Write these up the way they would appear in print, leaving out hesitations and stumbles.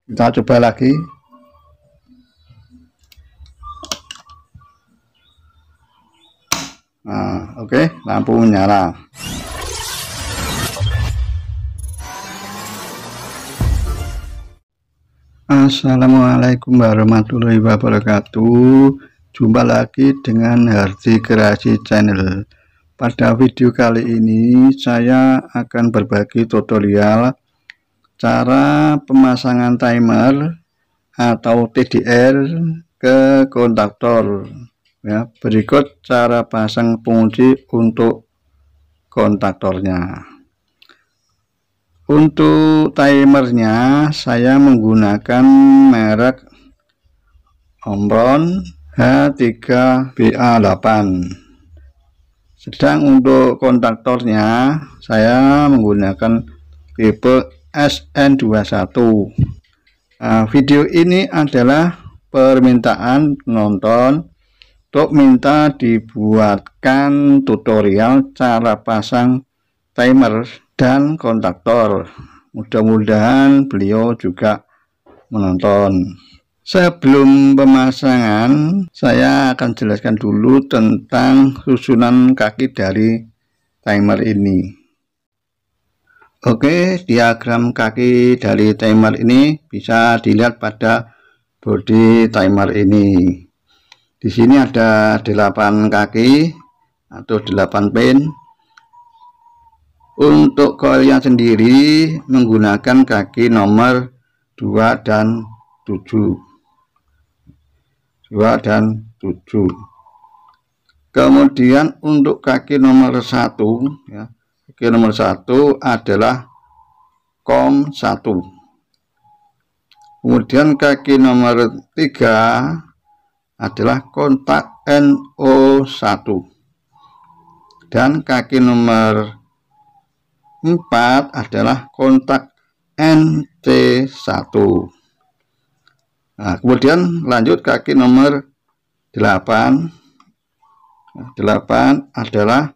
Kita coba lagi. Nah, oke, lampu menyala. Assalamualaikum warahmatullahi wabarakatuh. Jumpa lagi dengan Hardi Kreasi Channel. Pada video kali ini saya akan berbagi tutorial cara pemasangan timer atau TDR ke kontaktor. Ya, berikut cara pasang pengunci untuk kontaktornya. Untuk timernya saya menggunakan merek Omron H3BA8. Sedang untuk kontaktornya saya menggunakan tipe SN21. Nah, video ini adalah permintaan penonton untuk minta dibuatkan tutorial cara pasang timer dan kontaktor. Mudah-mudahan beliau juga menonton. Sebelum pemasangan, saya akan jelaskan dulu tentang susunan kaki dari timer ini. Oke, diagram kaki dari timer ini bisa dilihat pada bodi timer ini. Di sini ada 8 kaki atau 8 pin. Untuk koilnya sendiri menggunakan kaki nomor 2 dan 7. 2 dan 7. Kemudian untuk kaki nomor 1 ya. Kaki nomor 1 adalah COM 1. Kemudian kaki nomor 3 adalah kontak NO1, dan kaki nomor 4 adalah kontak NC1. Nah, kemudian lanjut kaki nomor 8. 8 adalah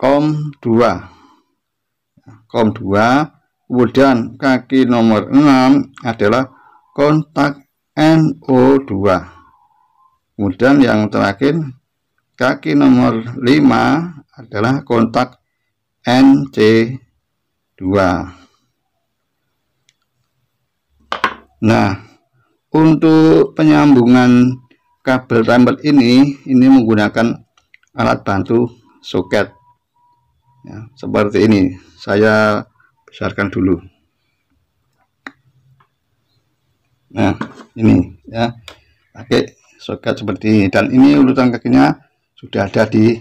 COM 2. COM 2. Kemudian kaki nomor 6 adalah kontak NO2. Kemudian yang terakhir kaki nomor 5 adalah kontak NC2. Nah, untuk penyambungan kabel timer ini menggunakan alat bantu soket ya, seperti ini. Saya besarkan dulu. Nah, ini ya, pakai soket seperti ini, dan ini urutan kakinya sudah ada di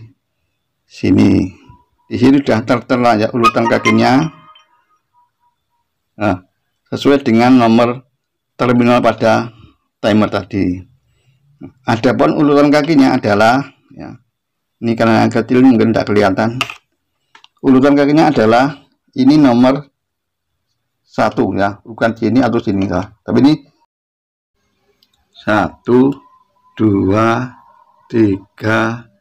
sini. Di sini sudah tertera ya urutan kakinya. Nah, sesuai dengan nomor terminal pada timer tadi. Adapun urutan kakinya adalah ya, ini karena yang kecil mungkin tidak kelihatan. Urutan kakinya adalah ini nomor 1 ya, bukan sini atau sini ya. Tapi ini 1, 2, 3,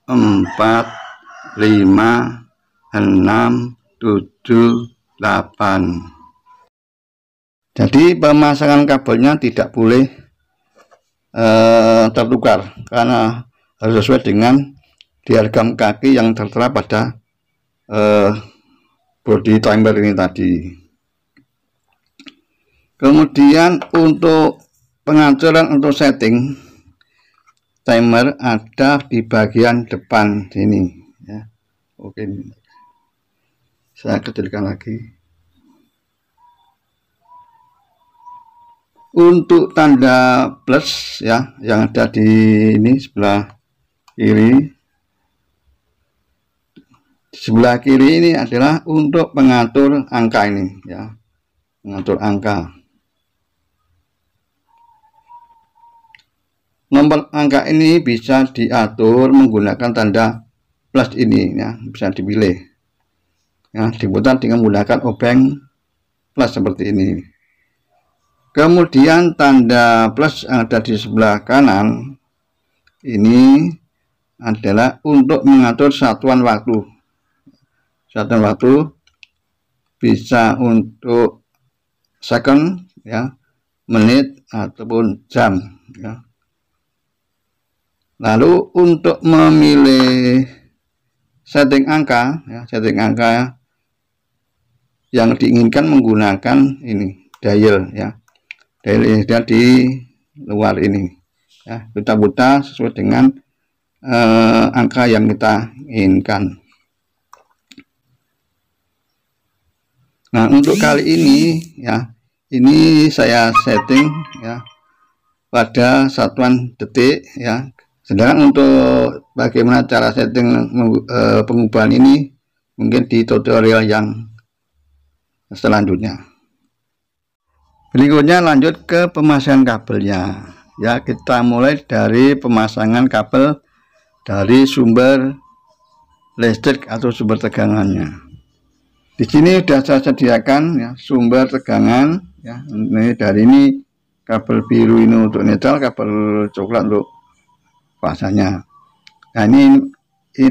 4, 5, 6, 7, 8. Jadi pemasangan kabelnya tidak boleh tertukar, karena harus sesuai dengan diagram kaki yang tertera pada body timer ini tadi. Kemudian untuk pengacuran untuk setting timer ada di bagian depan sini ya. Oke, saya kecilkan lagi. Untuk tanda plus ya yang ada di ini sebelah kiri. Di sebelah kiri ini adalah untuk pengatur angka ini ya, mengatur angka. Nomor angka ini bisa diatur menggunakan tanda plus ini ya, bisa dipilih ya, diputar dengan menggunakan obeng plus seperti ini. Kemudian tanda plus yang ada di sebelah kanan ini adalah untuk mengatur satuan waktu. Satuan waktu bisa untuk second ya, menit ataupun jam ya. Lalu untuk memilih setting angka ya, setting angka yang diinginkan menggunakan ini dial ya. Dial ini di luar ini ya, kita putar sesuai dengan angka yang kita inginkan. Nah, untuk kali ini ya, ini saya setting ya pada satuan detik ya. Sedangkan untuk bagaimana cara setting pengubahan ini mungkin di tutorial yang selanjutnya. Berikutnya lanjut ke pemasangan kabelnya ya. Kita mulai dari pemasangan kabel dari sumber listrik atau sumber tegangannya. Di sini sudah saya sediakan ya sumber tegangan ya. Ini dari ini kabel biru ini untuk netral, kabel coklat untuk pasanya. Nah, ini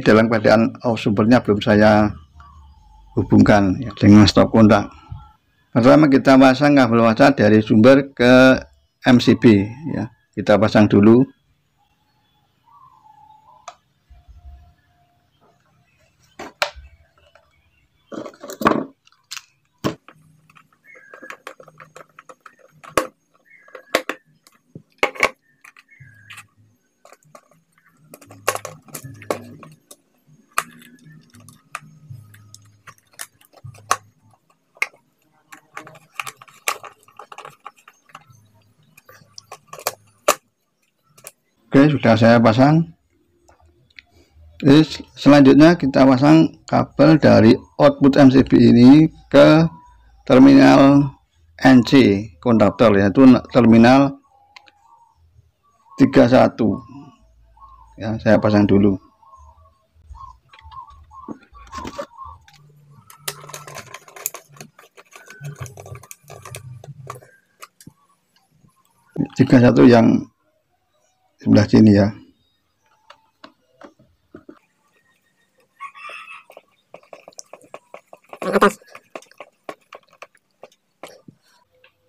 dalam keadaan sumbernya belum saya hubungkan ya, dengan stop kontak. Pertama kita pasang kabel wasa dari sumber ke MCB ya. Kita pasang dulu. Oke, sudah saya pasang. Selanjutnya kita pasang kabel dari output MCB ini ke terminal NC konduktor, yaitu terminal 31 ya. Saya pasang dulu. Tiga satu yang sebelah sini ya. Atas.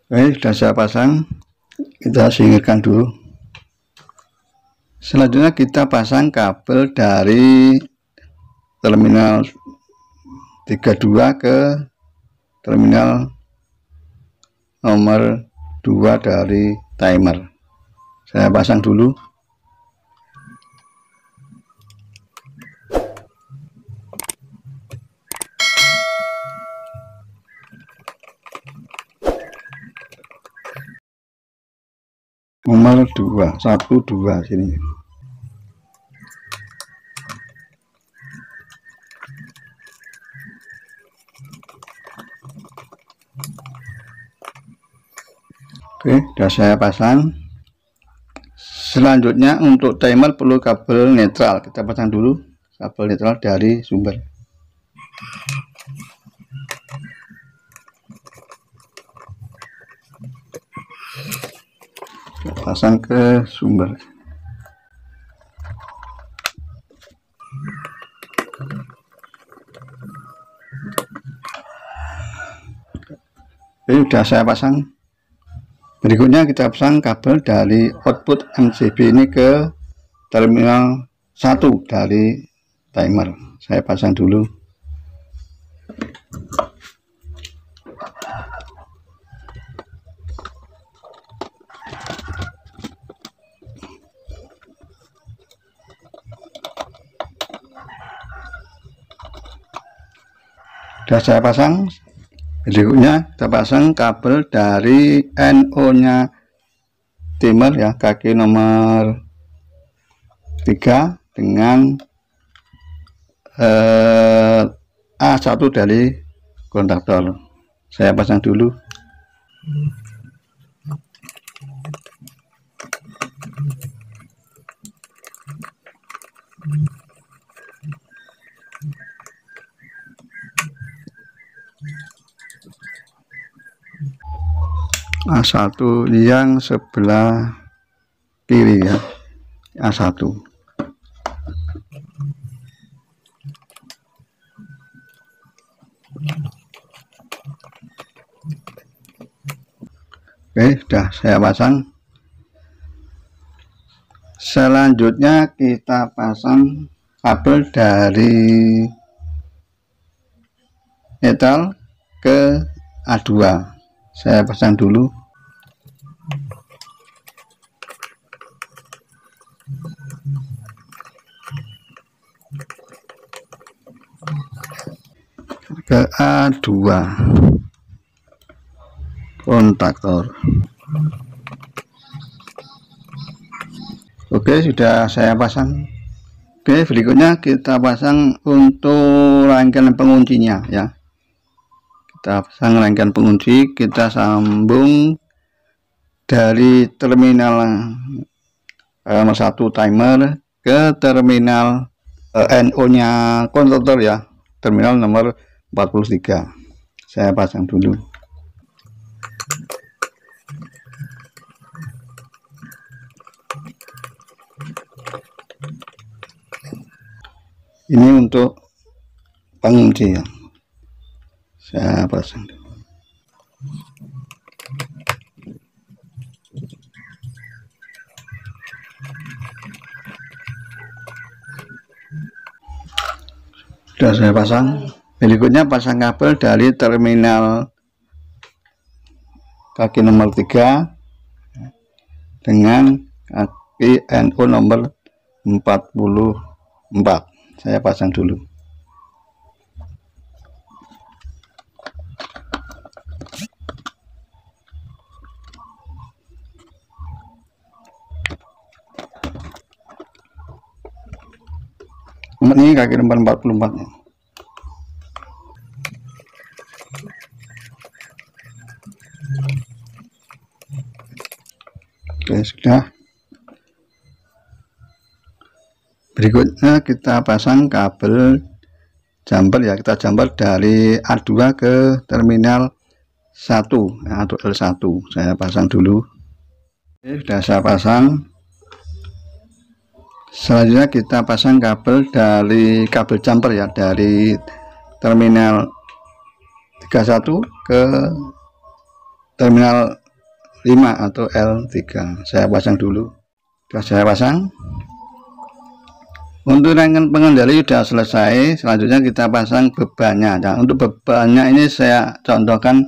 Oke, sudah saya pasang. Kita singkirkan dulu. Selanjutnya kita pasang kabel dari terminal 32 ke terminal nomor 2 dari timer. Saya pasang dulu. Nomor 2, 1, 2 sini. Oke, sudah saya pasang. Selanjutnya untuk timer perlu kabel netral. Kita pasang dulu kabel netral dari sumber. Kita pasang ke sumber. Ini sudah saya pasang. Berikutnya kita pasang kabel dari output MCB ini ke terminal 1 dari timer. Saya pasang dulu. Sudah saya pasang. Berikutnya kita pasang kabel dari NO nya timer ya, kaki nomor 3 dengan A1 dari konduktor. Saya pasang dulu. A1 yang sebelah kiri ya, A1. Oke, sudah saya pasang. Selanjutnya kita pasang kabel dari netral ke A2. Saya pasang dulu. Ke A2 kontaktor. Oke, sudah saya pasang. Oke, berikutnya kita pasang untuk rangkaian penguncinya ya. Kita pasang rangkaian pengunci, kita sambung dari terminal nomor 1 timer ke terminal NO nya konverter ya, terminal nomor 43. Saya pasang dulu. Ini untuk pengunci ya, saya pasang dulu. Sudah saya pasang. Berikutnya pasang kabel dari terminal kaki nomor 3 dengan kaki NO nomor 44. Saya pasang dulu. Ini kaki nomor 44 nya. Oke, sudah. Berikutnya kita pasang kabel jumper ya, kita jumper dari A2 ke terminal 1 atau L1. Saya pasang dulu. Oke, sudah saya pasang. Selanjutnya kita pasang kabel dari kabel jumper ya, dari terminal 31 ke terminal 5 atau L3. Saya pasang dulu. Sudah saya pasang. Untuk rangkaian pengendali sudah selesai. Selanjutnya kita pasang bebannya. Nah, untuk bebannya ini saya contohkan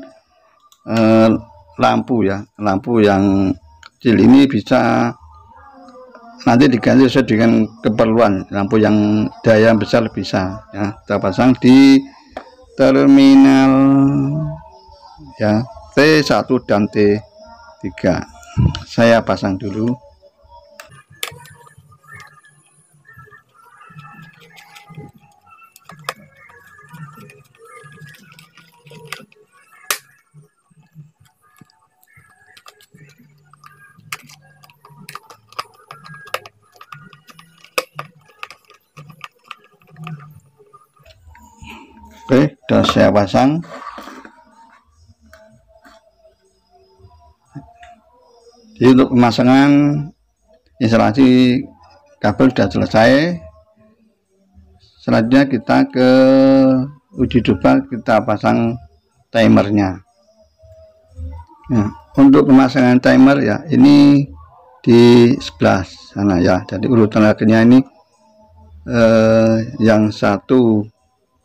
lampu ya, lampu yang kecil ini bisa nanti diganti sesuai dengan keperluan. Lampu yang daya besar bisa ya, kita pasang di terminal ya T1 dan T3. Saya pasang dulu. Oke, sudah saya pasang. Jadi untuk pemasangan instalasi kabel sudah selesai. Selanjutnya kita ke uji coba, kita pasang timernya. Nah, untuk pemasangan timer ya, ini di sebelah sana ya. Jadi urutan lakinya ini yang 1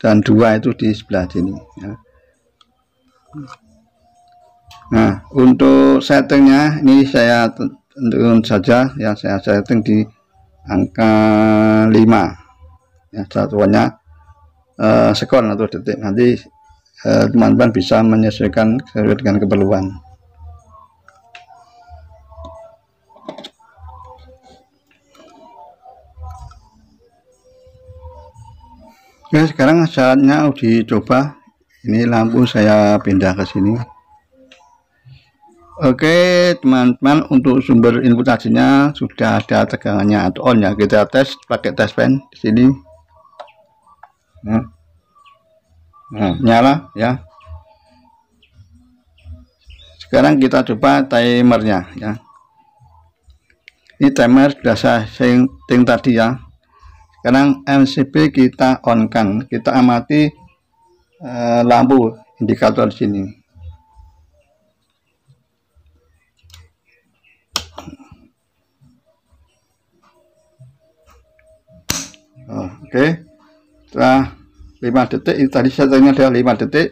dan 2 itu di sebelah sini ya. Nah, untuk settingnya ini saya tentukan saja ya, saya setting di angka 5 ya, satuannya sekon atau detik. Nanti teman-teman bisa menyesuaikan sesuai dengan keperluan. Oke, sekarang saatnya uji coba. Ini lampu saya pindah ke sini. Oke teman-teman, untuk sumber input hasilnya sudah ada tegangannya atau on ya. Kita tes pakai test pen di sini. Nah, nyala ya. Sekarang kita coba timernya ya. Ini timer sudah saya setting tadi ya. Sekarang MCB kita on kan, kita amati lampu indikator di sini. Oke, setelah 5 detik, itu tadi settingnya adalah 5 detik,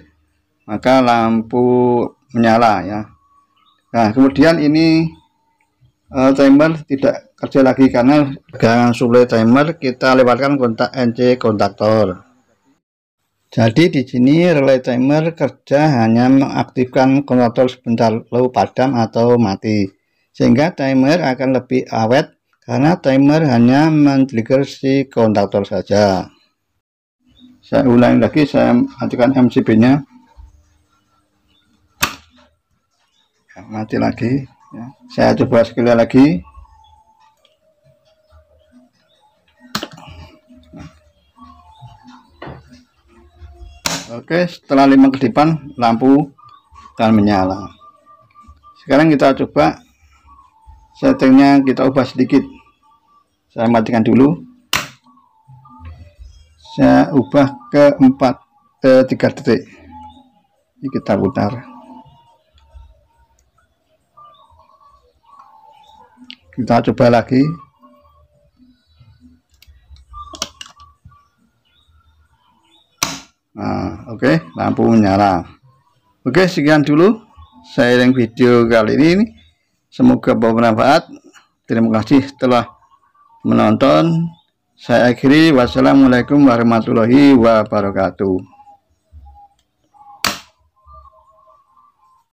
maka lampu menyala ya. Nah, kemudian ini timer tidak kerja lagi karena dengan supply timer kita lewatkan kontak NC kontaktor. Jadi di sini relay timer kerja hanya mengaktifkan kontaktor sebentar lalu padam atau mati, sehingga timer akan lebih awet karena timer hanya men-trigger si kontaktor saja. Saya ulangi lagi, saya matikan MCB-nya. Mati lagi ya. Saya coba sekali lagi. Oke, setelah 5 kedipan lampu akan menyala. Sekarang kita coba settingnya, kita ubah sedikit. Saya matikan dulu, saya ubah ke 3 detik. Ini kita putar. Kita coba lagi. Nah, oke, lampu menyala. Oke, sekian dulu sharing video kali ini. Semoga bermanfaat. Terima kasih telah menonton. Saya akhiri. Wassalamualaikum warahmatullahi wabarakatuh.